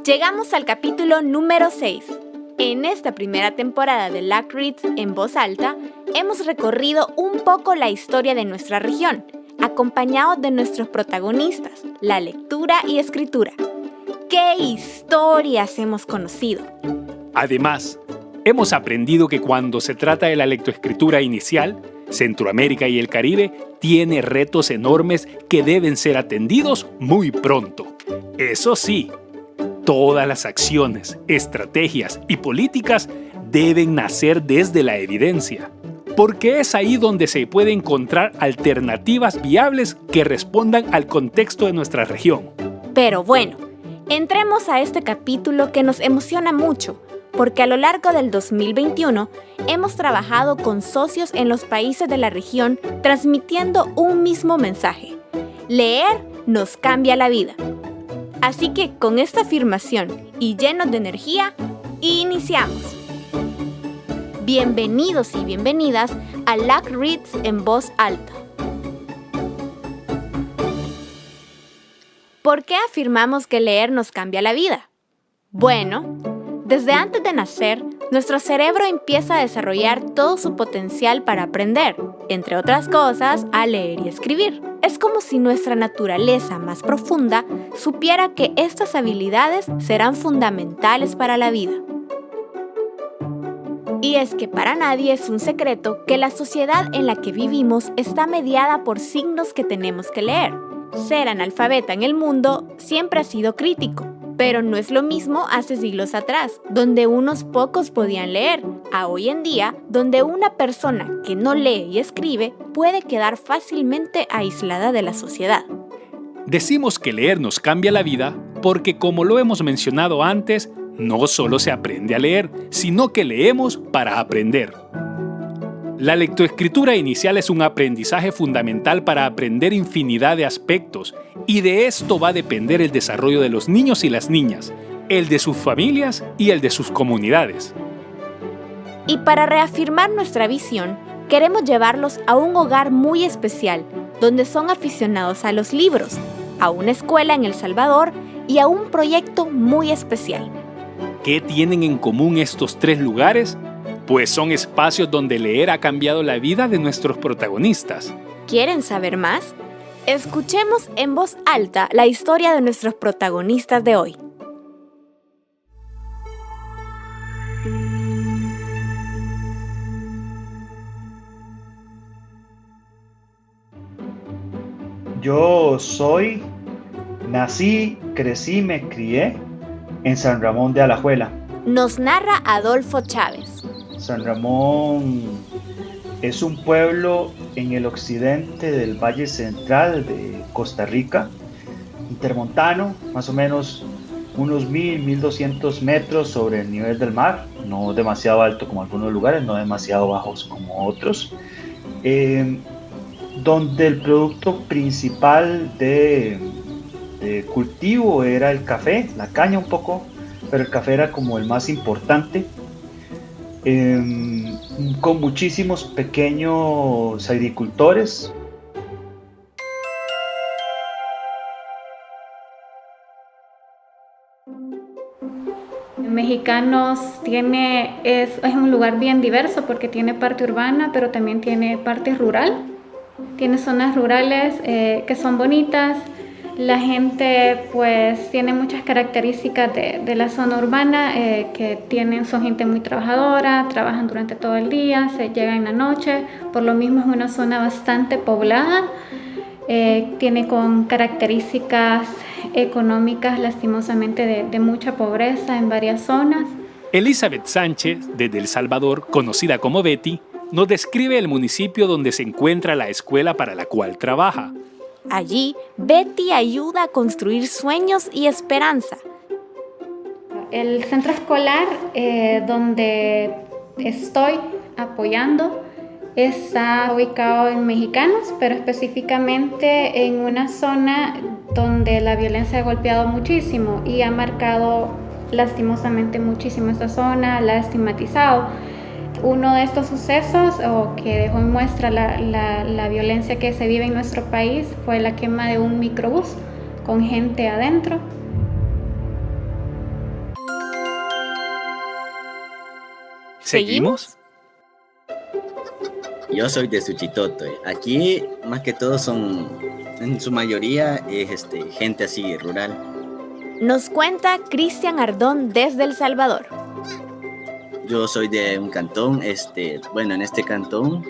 Llegamos al capítulo número 6. En esta primera temporada de LAC Reads en voz alta, hemos recorrido un poco la historia de nuestra región, acompañados de nuestros protagonistas, la lectura y escritura. ¡Qué historias hemos conocido! Además, hemos aprendido que cuando se trata de la lectoescritura inicial, Centroamérica y el Caribe tiene retos enormes que deben ser atendidos muy pronto. Eso sí, todas las acciones, estrategias y políticas deben nacer desde la evidencia, porque es ahí donde se puede encontrar alternativas viables que respondan al contexto de nuestra región. Pero bueno, entremos a este capítulo que nos emociona mucho, porque a lo largo del 2021 hemos trabajado con socios en los países de la región transmitiendo un mismo mensaje: leer nos cambia la vida. Así que con esta afirmación y llenos de energía, iniciamos. Bienvenidos y bienvenidas a LAC Reads en voz alta. ¿Por qué afirmamos que leer nos cambia la vida? Bueno, desde antes de nacer, nuestro cerebro empieza a desarrollar todo su potencial para aprender, entre otras cosas, a leer y escribir. Es como si nuestra naturaleza más profunda supiera que estas habilidades serán fundamentales para la vida. Y es que para nadie es un secreto que la sociedad en la que vivimos está mediada por signos que tenemos que leer. Ser analfabeta en el mundo siempre ha sido crítico. Pero no es lo mismo hace siglos atrás, donde unos pocos podían leer, a hoy en día, donde una persona que no lee y escribe puede quedar fácilmente aislada de la sociedad. Decimos que leer nos cambia la vida porque, como lo hemos mencionado antes, no solo se aprende a leer, sino que leemos para aprender. La lectoescritura inicial es un aprendizaje fundamental para aprender infinidad de aspectos, y de esto va a depender el desarrollo de los niños y las niñas, el de sus familias y el de sus comunidades. Y para reafirmar nuestra visión, queremos llevarlos a un hogar muy especial, donde son aficionados a los libros, a una escuela en El Salvador y a un proyecto muy especial. ¿Qué tienen en común estos tres lugares? Pues son espacios donde leer ha cambiado la vida de nuestros protagonistas. ¿Quieren saber más? Escuchemos en voz alta la historia de nuestros protagonistas de hoy. Yo nací, crecí, me crié en San Ramón de Alajuela. Nos narra Adolfo Chávez. San Ramón es un pueblo en el occidente del Valle Central de Costa Rica, intermontano, más o menos unos 1,200 metros sobre el nivel del mar, no demasiado alto como algunos lugares, no demasiado bajos como otros, donde el producto principal de cultivo era el café, la caña un poco, pero el café era como el más importante. Con muchísimos pequeños agricultores. Mexicanos es un lugar bien diverso porque tiene parte urbana, pero también tiene parte rural. Tiene zonas rurales que son bonitas. La gente pues tiene muchas características de la zona urbana son gente muy trabajadora, trabajan durante todo el día, se llegan en la noche, por lo mismo es una zona bastante poblada, tiene con características económicas lastimosamente de mucha pobreza en varias zonas. Elizabeth Sánchez, desde El Salvador, conocida como Betty, nos describe el municipio donde se encuentra la escuela para la cual trabaja. Allí, Betty ayuda a construir sueños y esperanza. El centro escolar donde estoy apoyando está ubicado en Mexicanos, pero específicamente en una zona donde la violencia ha golpeado muchísimo y ha marcado lastimosamente muchísimo esta zona, la ha estigmatizado. Uno de estos sucesos que dejó en muestra la violencia que se vive en nuestro país fue la quema de un microbús con gente adentro. ¿Seguimos? Yo soy de Suchitoto. Aquí, más que todo, en su mayoría, es gente así rural. Nos cuenta Cristian Ardón desde El Salvador. Yo soy de un cantón, en este cantón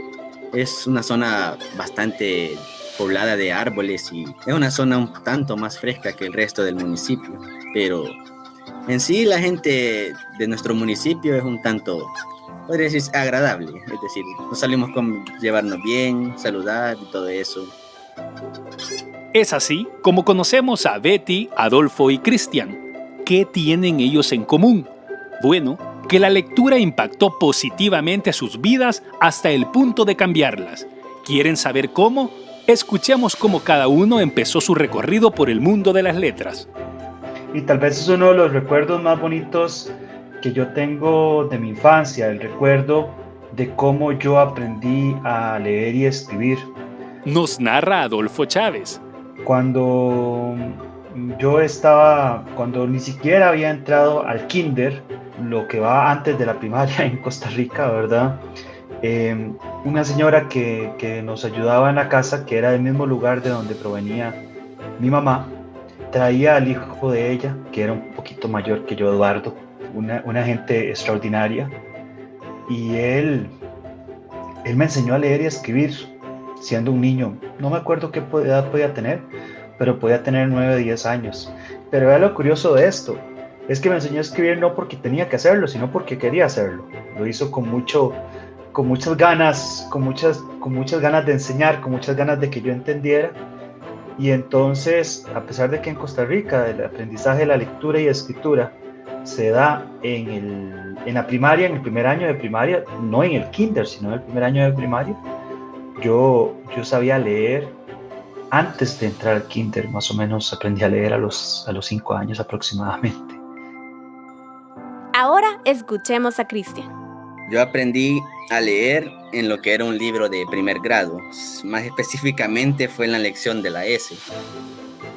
es una zona bastante poblada de árboles y es una zona un tanto más fresca que el resto del municipio, pero en sí la gente de nuestro municipio es un tanto, podría decir, agradable, es decir, nos salimos con llevarnos bien, saludar y todo eso. Es así como conocemos a Betty, Adolfo y Cristian. ¿Qué tienen ellos en común? Bueno, que la lectura impactó positivamente sus vidas hasta el punto de cambiarlas. ¿Quieren saber cómo? Escuchemos cómo cada uno empezó su recorrido por el mundo de las letras. Y tal vez es uno de los recuerdos más bonitos que yo tengo de mi infancia, el recuerdo de cómo yo aprendí a leer y escribir. Nos narra Adolfo Chávez. Cuando ni siquiera había entrado al kinder, lo que va antes de la primaria en Costa Rica, ¿verdad? Una señora que nos ayudaba en la casa, que era del mismo lugar de donde provenía mi mamá, traía al hijo de ella, que era un poquito mayor que yo, Eduardo, una gente extraordinaria, y él me enseñó a leer y a escribir siendo un niño. No me acuerdo qué edad podía tener, pero podía tener 9 o 10 años. Pero vea lo curioso de esto, es que me enseñó a escribir no porque tenía que hacerlo, sino porque quería hacerlo. Lo hizo con muchas ganas, con muchas ganas de enseñar, con muchas ganas de que yo entendiera. Y entonces, a pesar de que en Costa Rica el aprendizaje de la lectura y escritura se da en la primaria, en el primer año de primaria, no en el kinder, sino en el primer año de primaria, yo sabía leer antes de entrar al kinder. Más o menos aprendí a leer a los 5 años aproximadamente. Ahora escuchemos a Cristian. Yo aprendí a leer en lo que era un libro de primer grado, más específicamente fue en la lección de la S.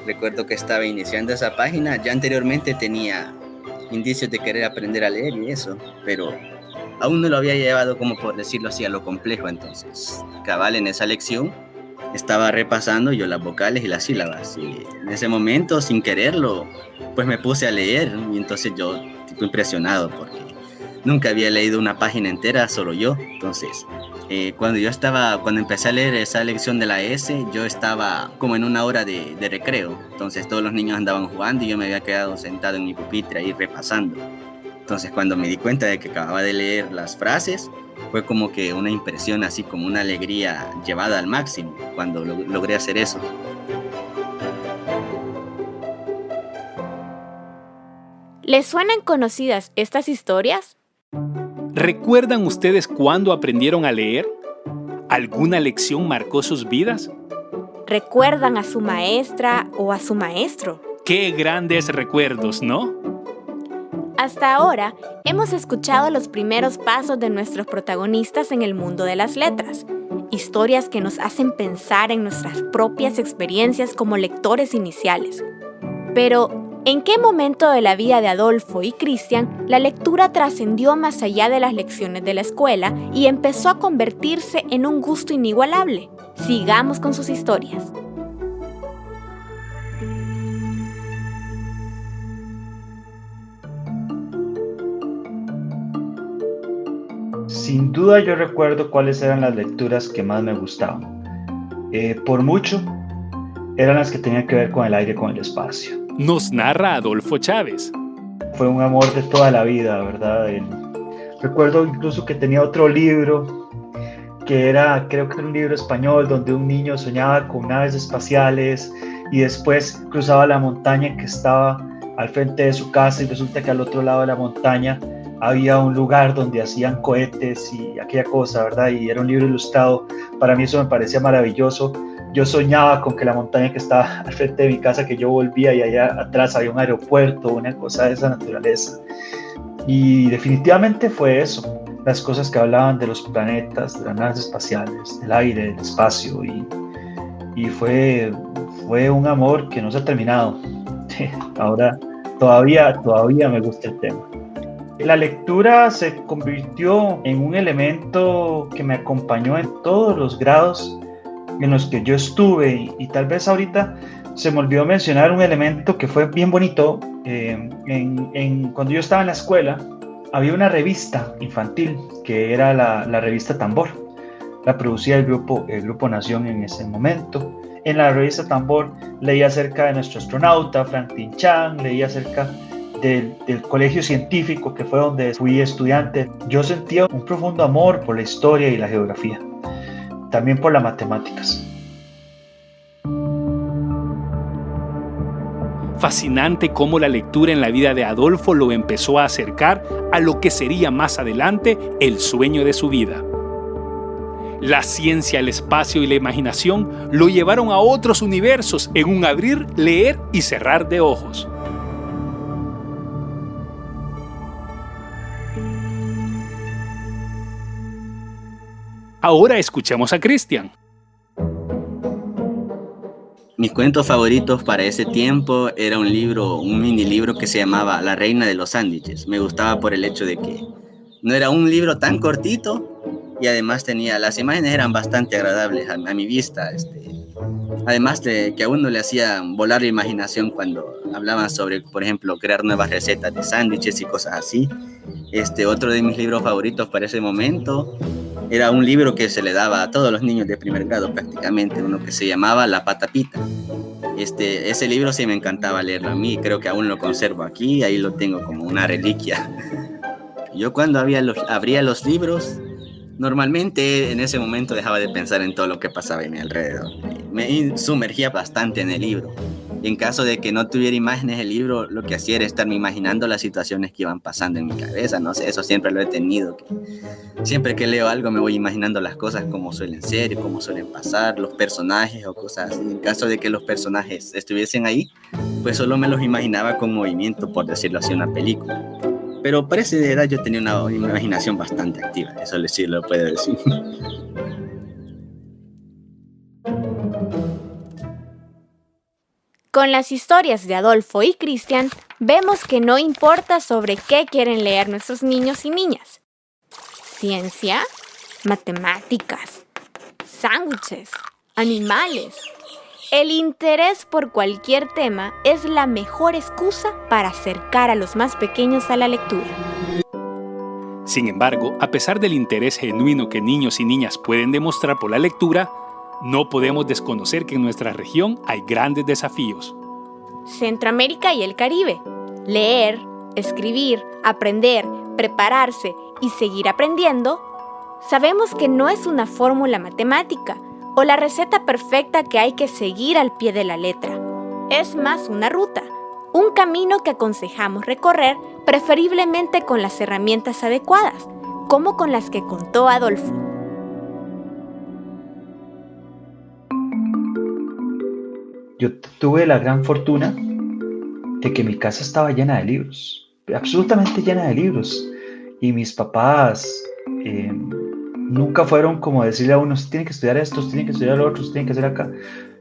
Recuerdo que estaba iniciando esa página, ya anteriormente tenía indicios de querer aprender a leer y eso, pero aún no lo había llevado, como por decirlo así, a lo complejo. Entonces, cabal, en esa lección estaba repasando yo las vocales y las sílabas, y en ese momento, sin quererlo, pues me puse a leer, y entonces yo, impresionado, porque nunca había leído una página entera, solo yo. Entonces, cuando empecé a leer esa lección de la S, yo estaba como en una hora de recreo. Entonces todos los niños andaban jugando y yo me había quedado sentado en mi pupitre ahí repasando. Entonces cuando me di cuenta de que acababa de leer las frases, fue como que una impresión, así como una alegría llevada al máximo cuando logré hacer eso. ¿Les suenan conocidas estas historias? ¿Recuerdan ustedes cuándo aprendieron a leer? ¿Alguna lección marcó sus vidas? ¿Recuerdan a su maestra o a su maestro? ¡Qué grandes recuerdos!, ¿no? Hasta ahora hemos escuchado los primeros pasos de nuestros protagonistas en el mundo de las letras, historias que nos hacen pensar en nuestras propias experiencias como lectores iniciales. Pero, ¿en qué momento de la vida de Adolfo y Cristian la lectura trascendió más allá de las lecciones de la escuela y empezó a convertirse en un gusto inigualable? Sigamos con sus historias. Sin duda yo recuerdo cuáles eran las lecturas que más me gustaban. Por mucho, eran las que tenían que ver con el aire, con el espacio. Nos narra Adolfo Chávez. Fue un amor de toda la vida, ¿verdad? Recuerdo incluso que tenía otro libro, creo que era un libro español, donde un niño soñaba con naves espaciales y después cruzaba la montaña que estaba al frente de su casa, y resulta que al otro lado de la montaña había un lugar donde hacían cohetes y aquella cosa, ¿verdad? Y era un libro ilustrado. Para mí eso me parecía maravilloso. Yo soñaba con que la montaña que estaba al frente de mi casa, que yo volvía y allá atrás había un aeropuerto, una cosa de esa naturaleza. Y definitivamente fue eso, las cosas que hablaban de los planetas, de las naves espaciales, del aire, del espacio, y fue un amor que no se ha terminado. Ahora todavía me gusta el tema. La lectura se convirtió en un elemento que me acompañó en todos los grados en los que yo estuve y tal vez ahorita se me olvidó mencionar un elemento que fue bien bonito. Cuando yo estaba en la escuela había una revista infantil que era la revista Tambor. La producía el grupo Nación en ese momento. En la revista Tambor leía acerca de nuestro astronauta Franklin Chan, leía acerca del colegio científico que fue donde fui estudiante. Yo sentía un profundo amor por la historia y la geografía, también por las matemáticas. Fascinante cómo la lectura en la vida de Adolfo lo empezó a acercar a lo que sería más adelante el sueño de su vida. La ciencia, el espacio y la imaginación lo llevaron a otros universos en un abrir, leer y cerrar de ojos. Ahora escuchemos a Cristian. Mis cuentos favoritos para ese tiempo era un mini libro que se llamaba La Reina de los Sándwiches. Me gustaba por el hecho de que no era un libro tan cortito y además las imágenes eran bastante agradables a mi vista. Además de que a uno le hacía volar la imaginación cuando hablaban sobre, por ejemplo, crear nuevas recetas de sándwiches y cosas así. Otro de mis libros favoritos para ese momento era un libro que se le daba a todos los niños de primer grado prácticamente, uno que se llamaba La Patapita. Ese libro sí me encantaba leerlo a mí, creo que aún lo conservo aquí, ahí lo tengo como una reliquia. Yo cuando abría los libros, normalmente en ese momento dejaba de pensar en todo lo que pasaba a mi alrededor. Me sumergía bastante en el libro. En caso de que no tuviera imágenes el libro, lo que hacía era estarme imaginando las situaciones que iban pasando en mi cabeza. No sé, eso siempre lo he tenido. Siempre que leo algo me voy imaginando las cosas como suelen ser, cómo suelen pasar, los personajes o cosas así. En caso de que los personajes estuviesen ahí, pues solo me los imaginaba con movimiento, por decirlo así, una película. Pero para esa edad yo tenía una imaginación bastante activa, eso sí lo puedo decir. Con las historias de Adolfo y Cristian, vemos que no importa sobre qué quieren leer nuestros niños y niñas. Ciencia, matemáticas, sándwiches, animales. El interés por cualquier tema es la mejor excusa para acercar a los más pequeños a la lectura. Sin embargo, a pesar del interés genuino que niños y niñas pueden demostrar por la lectura, no podemos desconocer que en nuestra región hay grandes desafíos. Centroamérica y el Caribe. Leer, escribir, aprender, prepararse y seguir aprendiendo. Sabemos que no es una fórmula matemática o la receta perfecta que hay que seguir al pie de la letra. Es más una ruta, un camino que aconsejamos recorrer preferiblemente con las herramientas adecuadas, como con las que contó Adolfo. Yo tuve la gran fortuna de que mi casa estaba llena de libros, absolutamente llena de libros. Y mis papás nunca fueron como decirle a uno, tienen que estudiar estos, tienen que estudiar los otros, tienen que hacer acá.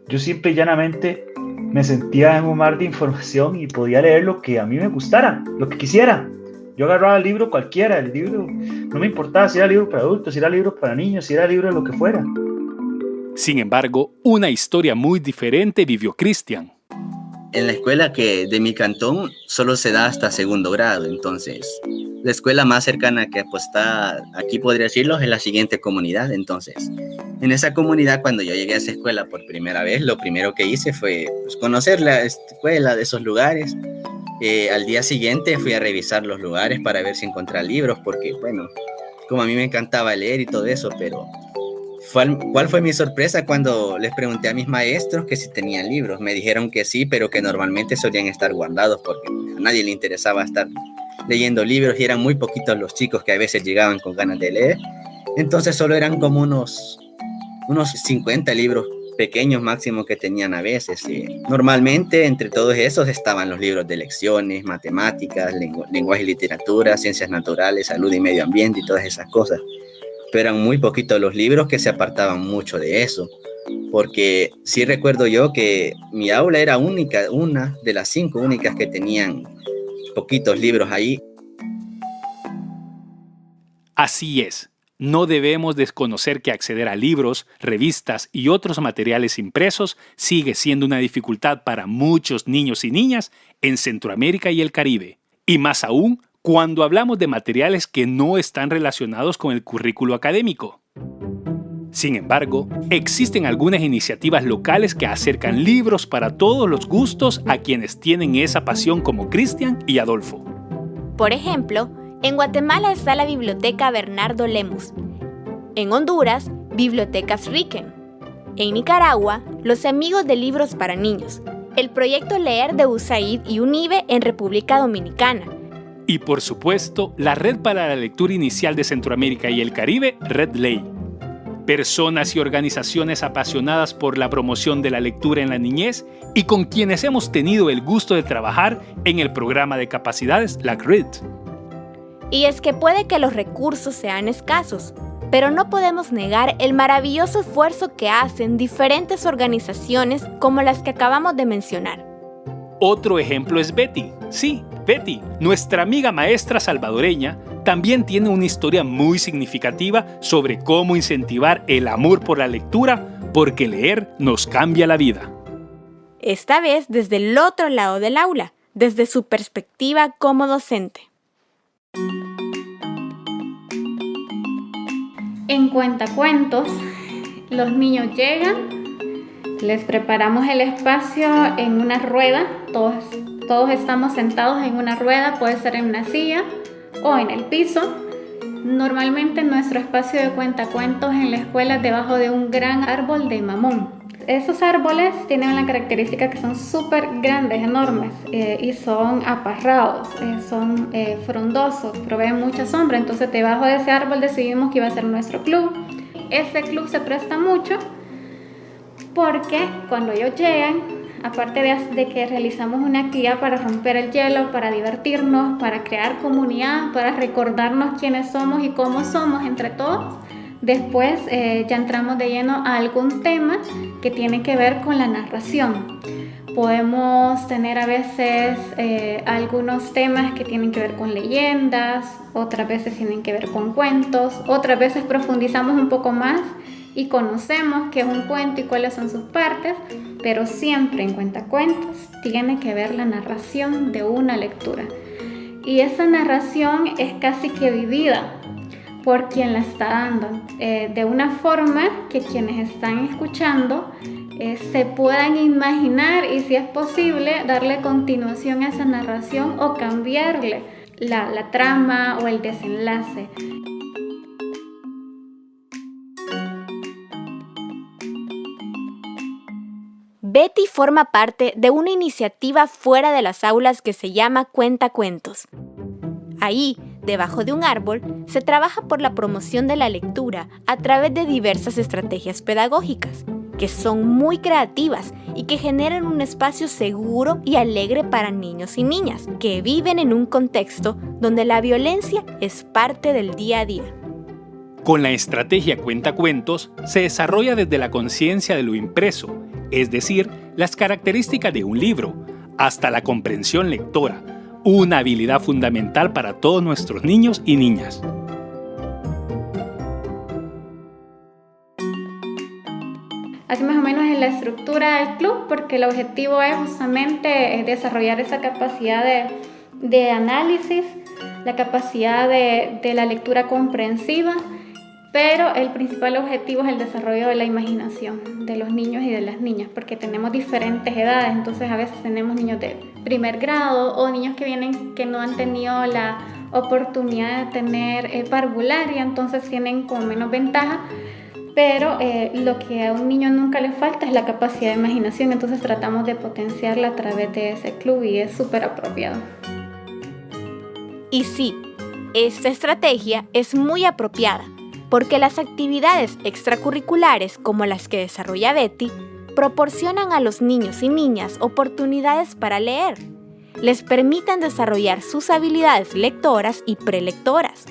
Yo simple y llanamente me sentía en un mar de información y podía leer lo que a mí me gustara, lo que quisiera. Yo agarraba el libro cualquiera, el libro, no me importaba si era libro para adultos, si era libro para niños, si era libro de lo que fuera. Sin embargo, una historia muy diferente vivió Cristian. En la escuela de mi cantón solo se da hasta segundo grado, entonces la escuela más cercana que pues, está aquí, podría decirlo, es la siguiente comunidad. Entonces, en esa comunidad, cuando yo llegué a esa escuela por primera vez, lo primero que hice fue pues, conocer la escuela de esos lugares. Al día siguiente fui a revisar los lugares para ver si encontraba libros, porque, bueno, como a mí me encantaba leer y todo eso, pero ¿cuál fue mi sorpresa cuando les pregunté a mis maestros que si tenían libros? Me dijeron que sí, pero que normalmente solían estar guardados porque a nadie le interesaba estar leyendo libros y eran muy poquitos los chicos que a veces llegaban con ganas de leer. Entonces solo eran como unos 50 libros pequeños máximo que tenían a veces. Normalmente entre todos esos estaban los libros de lecciones, matemáticas, lenguaje y literatura, ciencias naturales, salud y medio ambiente y todas esas cosas. Pero eran muy poquitos los libros que se apartaban mucho de eso, porque sí recuerdo yo que mi aula era una de las 5 únicas que tenían poquitos libros ahí. Así es, no debemos desconocer que acceder a libros, revistas y otros materiales impresos sigue siendo una dificultad para muchos niños y niñas en Centroamérica y el Caribe, y más aún cuando hablamos de materiales que no están relacionados con el currículo académico. Sin embargo, existen algunas iniciativas locales que acercan libros para todos los gustos a quienes tienen esa pasión como Cristian y Adolfo. Por ejemplo, en Guatemala está la Biblioteca Bernardo Lemus. En Honduras, Bibliotecas Riquen. En Nicaragua, los Amigos de Libros para Niños. El proyecto Leer de USAID y UNIBE en República Dominicana. Y por supuesto, la Red para la Lectura Inicial de Centroamérica y el Caribe, Red Ley. Personas y organizaciones apasionadas por la promoción de la lectura en la niñez y con quienes hemos tenido el gusto de trabajar en el programa de capacidades LACRIT. Y es que puede que los recursos sean escasos, pero no podemos negar el maravilloso esfuerzo que hacen diferentes organizaciones como las que acabamos de mencionar. Otro ejemplo es Betty. Sí, Betty, nuestra amiga maestra salvadoreña, también tiene una historia muy significativa sobre cómo incentivar el amor por la lectura, porque leer nos cambia la vida. Esta vez desde el otro lado del aula, desde su perspectiva como docente. En Cuentacuentos, los niños llegan, les preparamos el espacio en una rueda, todos estamos sentados en una rueda, puede ser en una silla o en el piso. Normalmente nuestro espacio de cuentacuentos en la escuela es debajo de un gran árbol de mamón. Esos árboles tienen la característica que son súper grandes, enormes y son aparrados, son frondosos, proveen mucha sombra. Entonces debajo de ese árbol decidimos que iba a ser nuestro club. Ese club se presta mucho porque cuando ellos llegan, aparte de que realizamos una actividad para romper el hielo, para divertirnos, para crear comunidad, para recordarnos quiénes somos y cómo somos entre todos, después ya entramos de lleno a algún tema que tiene que ver con la narración. Podemos tener a veces algunos temas que tienen que ver con leyendas, otras veces tienen que ver con cuentos, otras veces profundizamos un poco más y conocemos qué es un cuento y cuáles son sus partes, pero siempre en Cuentacuentos tiene que ver la narración de una lectura. Y esa narración es casi que vivida por quien la está dando, de una forma que quienes están escuchando se puedan imaginar y, si es posible, darle continuación a esa narración o cambiarle la trama o el desenlace. Betty forma parte de una iniciativa fuera de las aulas que se llama Cuentacuentos. Ahí, debajo de un árbol, se trabaja por la promoción de la lectura a través de diversas estrategias pedagógicas, que son muy creativas y que generan un espacio seguro y alegre para niños y niñas que viven en un contexto donde la violencia es parte del día a día. Con la estrategia Cuentacuentos se desarrolla desde la conciencia de lo impreso, es decir, las características de un libro, hasta la comprensión lectora, una habilidad fundamental para todos nuestros niños y niñas. Así más o menos es la estructura del club, porque el objetivo es justamente desarrollar esa capacidad de análisis, la capacidad de la lectura comprensiva, pero el principal objetivo es el desarrollo de la imaginación de los niños y de las niñas, porque tenemos diferentes edades. Entonces a veces tenemos niños de primer grado o niños que no han tenido la oportunidad de tener parvularia, entonces tienen como menos ventaja, pero lo que a un niño nunca le falta es la capacidad de imaginación, entonces tratamos de potenciarla a través de ese club y es súper apropiado. Y sí, esta estrategia es muy apropiada, porque las actividades extracurriculares como las que desarrolla Betty proporcionan a los niños y niñas oportunidades para leer, les permiten desarrollar sus habilidades lectoras y prelectoras,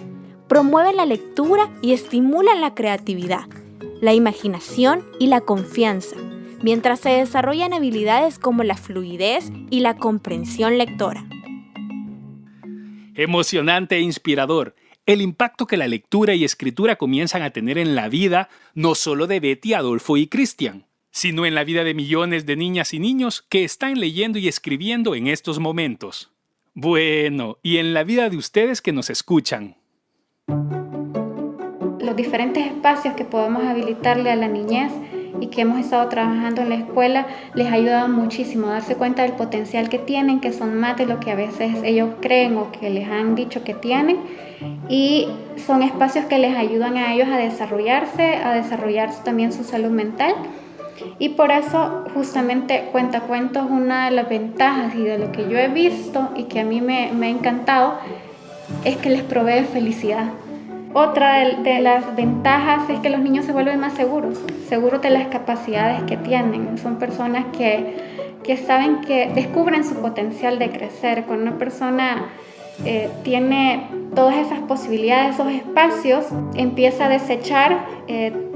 promueven la lectura y estimulan la creatividad, la imaginación y la confianza, mientras se desarrollan habilidades como la fluidez y la comprensión lectora. Emocionante e inspirador. el impacto que la lectura y escritura comienzan a tener en la vida no solo de Betty, Adolfo y Cristian, sino en la vida de millones de niñas y niños que están leyendo y escribiendo en estos momentos. Bueno, y en la vida de ustedes que nos escuchan. Los diferentes espacios que podemos habilitarle a la niñez y que hemos estado trabajando en la escuela les ha ayudado muchísimo a darse cuenta del potencial que tienen, que son más de lo que a veces ellos creen o que les han dicho que tienen, y son espacios que les ayudan a ellos a desarrollarse también su salud mental. Y por eso justamente Cuentacuentos, una de las ventajas y de lo que yo he visto y que a mí me ha encantado es que les provee felicidad. Otra de las ventajas es que los niños se vuelven más seguros de las capacidades que tienen. Son personas que saben que descubren su potencial de crecer. Cuando una persona tiene todas esas posibilidades, esos espacios, empieza a desechar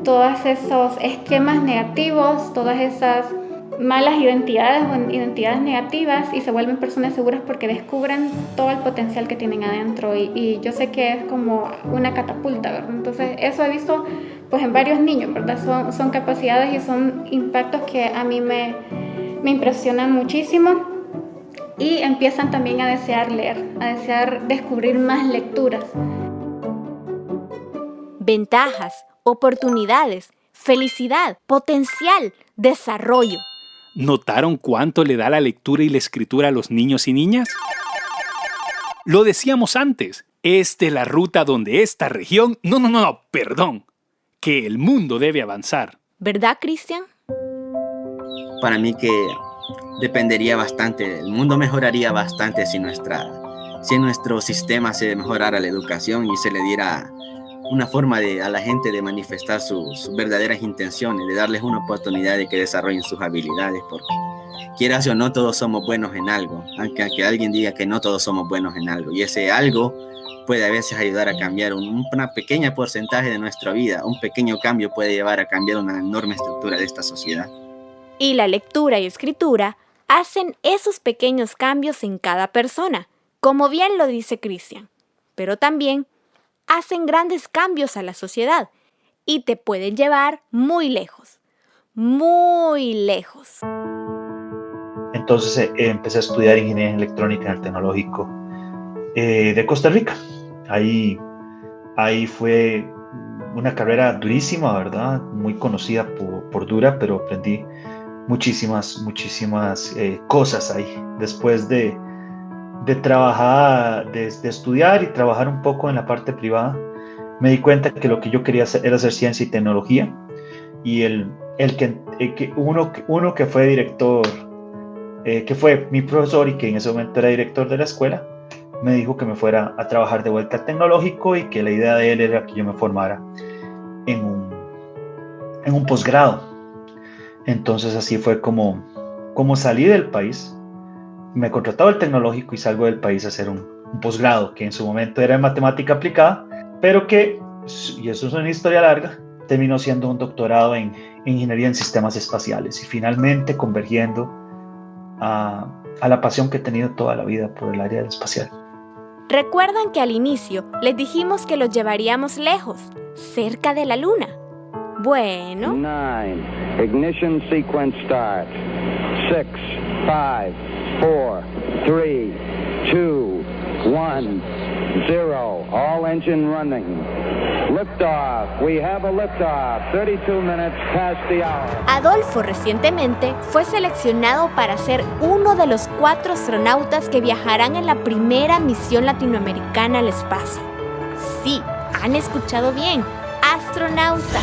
todos esos esquemas negativos, todas esas malas identidades o identidades negativas, y se vuelven personas seguras porque descubren todo el potencial que tienen adentro, y yo sé que es como una catapulta, ¿verdad? Entonces eso he visto pues en varios niños, ¿verdad? Son capacidades y son impactos que a mí me impresionan muchísimo, y empiezan también a desear leer, a desear descubrir más lecturas. Ventajas, oportunidades, felicidad, potencial, desarrollo. ¿Notaron cuánto le da la lectura y la escritura a los niños y niñas? Lo decíamos antes, esta es la ruta donde esta región, perdón, que el mundo debe avanzar. ¿Verdad, Cristian? Para mí que dependería bastante, el mundo mejoraría bastante si en nuestro sistema se mejorara la educación y se le diera una forma a la gente de manifestar sus verdaderas intenciones, de darles una oportunidad de que desarrollen sus habilidades, porque quieras o no, todos somos buenos en algo, aunque alguien diga que no todos somos buenos en algo, y ese algo puede a veces ayudar a cambiar una pequeña porcentaje de nuestra vida. Un pequeño cambio puede llevar a cambiar una enorme estructura de esta sociedad. Y la lectura y escritura hacen esos pequeños cambios en cada persona, como bien lo dice Cristian, pero también hacen grandes cambios a la sociedad y te pueden llevar muy lejos, muy lejos. Entonces empecé a estudiar ingeniería electrónica en el Tecnológico de Costa Rica. Ahí fue una carrera durísima, ¿verdad? Muy conocida por dura, pero aprendí muchísimas cosas ahí. Después de trabajar, de estudiar y trabajar un poco en la parte privada, me di cuenta que lo que yo quería hacer era hacer ciencia y tecnología, y uno que fue director, que fue mi profesor y que en ese momento era director de la escuela, me dijo que me fuera a trabajar de vuelta al Tecnológico y que la idea de él era que yo me formara en un posgrado. Entonces así fue como salí del país. Me contrataba el Tecnológico y salgo del país a hacer un posgrado que en su momento era en matemática aplicada, pero que, y eso es una historia larga, terminó siendo un doctorado en ingeniería en sistemas espaciales, y finalmente convergiendo a la pasión que he tenido toda la vida por el área espacial. ¿Recuerdan que al inicio les dijimos que los llevaríamos lejos, cerca de la luna? Bueno. 9. Ignition sequence start. 6, 5, 4, 3, 2, 1, 0. All engine running. Liftoff. We have a liftoff. 32 minutes past the hour. Adolfo recientemente fue seleccionado para ser uno de los 4 astronautas que viajarán en la primera misión latinoamericana al espacio. Sí, han escuchado bien, astronauta.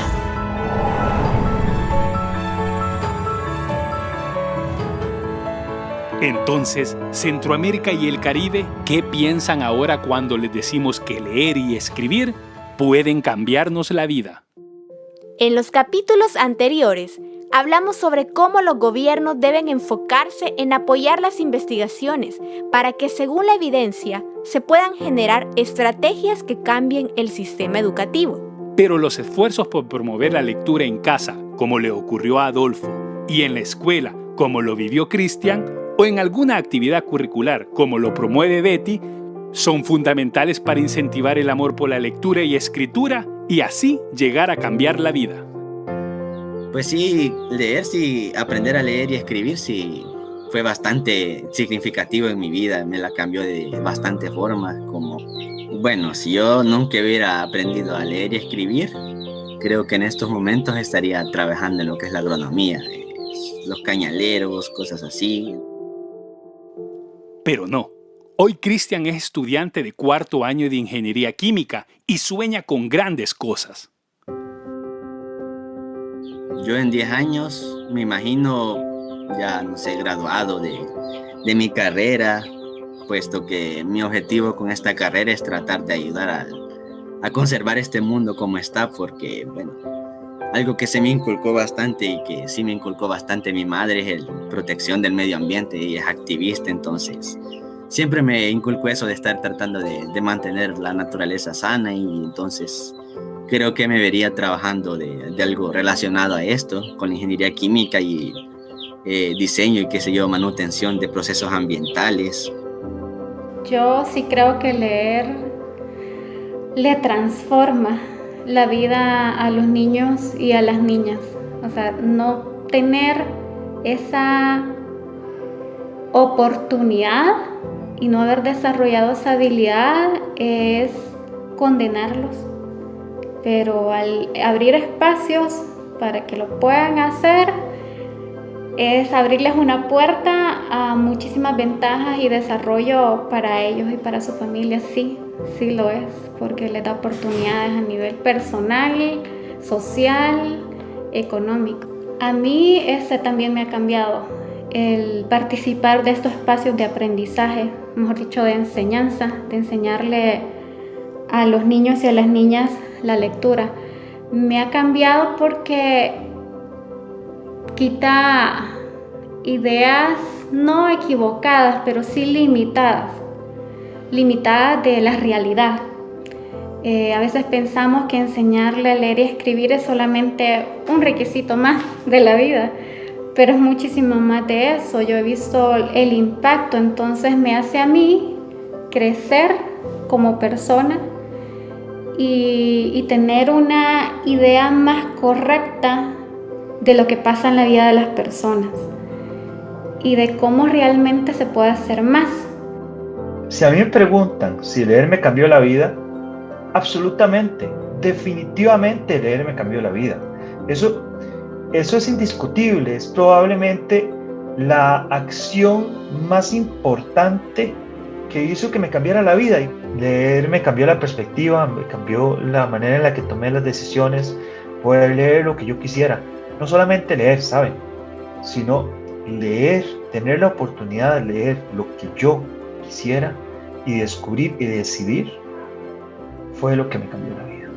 Entonces, Centroamérica y el Caribe, ¿qué piensan ahora cuando les decimos que leer y escribir pueden cambiarnos la vida? En los capítulos anteriores, hablamos sobre cómo los gobiernos deben enfocarse en apoyar las investigaciones para que, según la evidencia, se puedan generar estrategias que cambien el sistema educativo. Pero los esfuerzos por promover la lectura en casa, como le ocurrió a Adolfo, y en la escuela, como lo vivió Cristian, o en alguna actividad curricular, como lo promueve Betty, son fundamentales para incentivar el amor por la lectura y escritura y así llegar a cambiar la vida. Pues sí, aprender a leer y escribir sí fue bastante significativo en mi vida, me la cambió de bastante formas, como, bueno, si yo nunca hubiera aprendido a leer y escribir, creo que en estos momentos estaría trabajando en lo que es la agronomía, los cañaleros, cosas así. Pero no. Hoy Cristian es estudiante de 4º año de Ingeniería Química y sueña con grandes cosas. Yo en 10 años me imagino ya, no sé, graduado de mi carrera, puesto que mi objetivo con esta carrera es tratar de ayudar a conservar este mundo como está, porque, bueno, algo que se me inculcó bastante y que sí me inculcó bastante mi madre es la protección del medio ambiente y es activista, entonces siempre me inculcó eso de estar tratando de mantener la naturaleza sana y entonces creo que me vería trabajando de algo relacionado a esto, con la ingeniería química y diseño y qué sé yo, manutención de procesos ambientales. Yo sí creo que leer le transforma la vida a los niños y a las niñas. O sea, no tener esa oportunidad y no haber desarrollado esa habilidad es condenarlos. Pero al abrir espacios para que lo puedan hacer, es abrirles una puerta a muchísimas ventajas y desarrollo para ellos y para su familia. Sí lo es, porque les da oportunidades a nivel personal, social, económico. A mí también me ha cambiado el participar de estos espacios de aprendizaje, mejor dicho, de enseñanza, de enseñarle a los niños y a las niñas la lectura. Me ha cambiado porque quita ideas no equivocadas, pero sí limitadas de la realidad. A veces pensamos que enseñarle a leer y escribir es solamente un requisito más de la vida, pero es muchísimo más de eso. Yo he visto el impacto, entonces me hace a mí crecer como persona y tener una idea más correcta de lo que pasa en la vida de las personas y de cómo realmente se puede hacer más. Si a mí me preguntan si leer me cambió la vida, absolutamente, definitivamente leer me cambió la vida. Eso es indiscutible, es probablemente la acción más importante que hizo que me cambiara la vida. Y leer me cambió la perspectiva, me cambió la manera en la que tomé las decisiones, poder leer lo que yo quisiera. No solamente leer, ¿saben? Sino leer, tener la oportunidad de leer lo que yo quisiera y descubrir y decidir fue lo que me cambió la vida.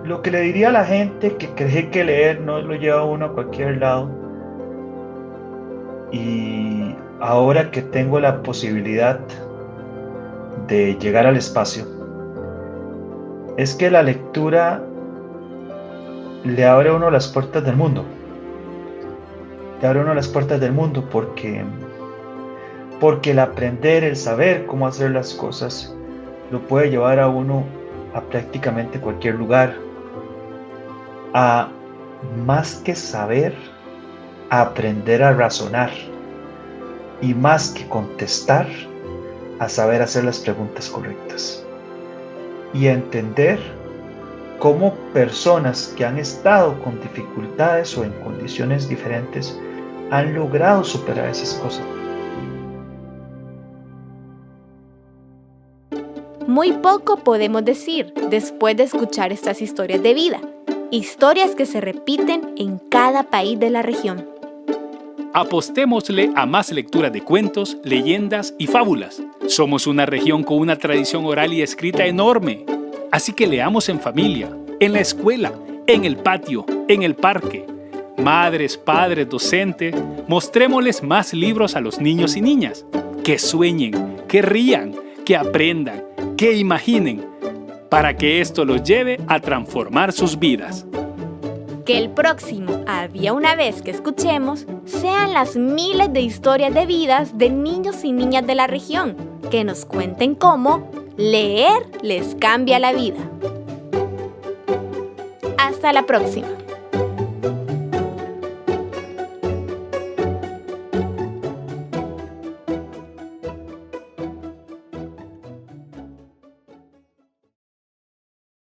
Lo que le diría a la gente que cree que leer no lo lleva a uno a cualquier lado, y ahora que tengo la posibilidad de llegar al espacio, es que la lectura le abre a uno las puertas del mundo. Le abre a uno las puertas del mundo porque el aprender, el saber cómo hacer las cosas, lo puede llevar a uno a prácticamente cualquier lugar. A más que saber, a aprender a razonar. Y más que contestar, a saber hacer las preguntas correctas. Y a entender cómo personas que han estado con dificultades o en condiciones diferentes han logrado superar esas cosas. Muy poco podemos decir después de escuchar estas historias de vida, historias que se repiten en cada país de la región. Apostémosle a más lecturas de cuentos, leyendas y fábulas. Somos una región con una tradición oral y escrita enorme. Así que leamos en familia, en la escuela, en el patio, en el parque. Madres, padres, docentes, mostrémosles más libros a los niños y niñas. Que sueñen, que rían, que aprendan, que imaginen, para que esto los lleve a transformar sus vidas. Que el próximo Había una vez que escuchemos sean las miles de historias de vidas de niños y niñas de la región, que nos cuenten cómo leer les cambia la vida. Hasta la próxima.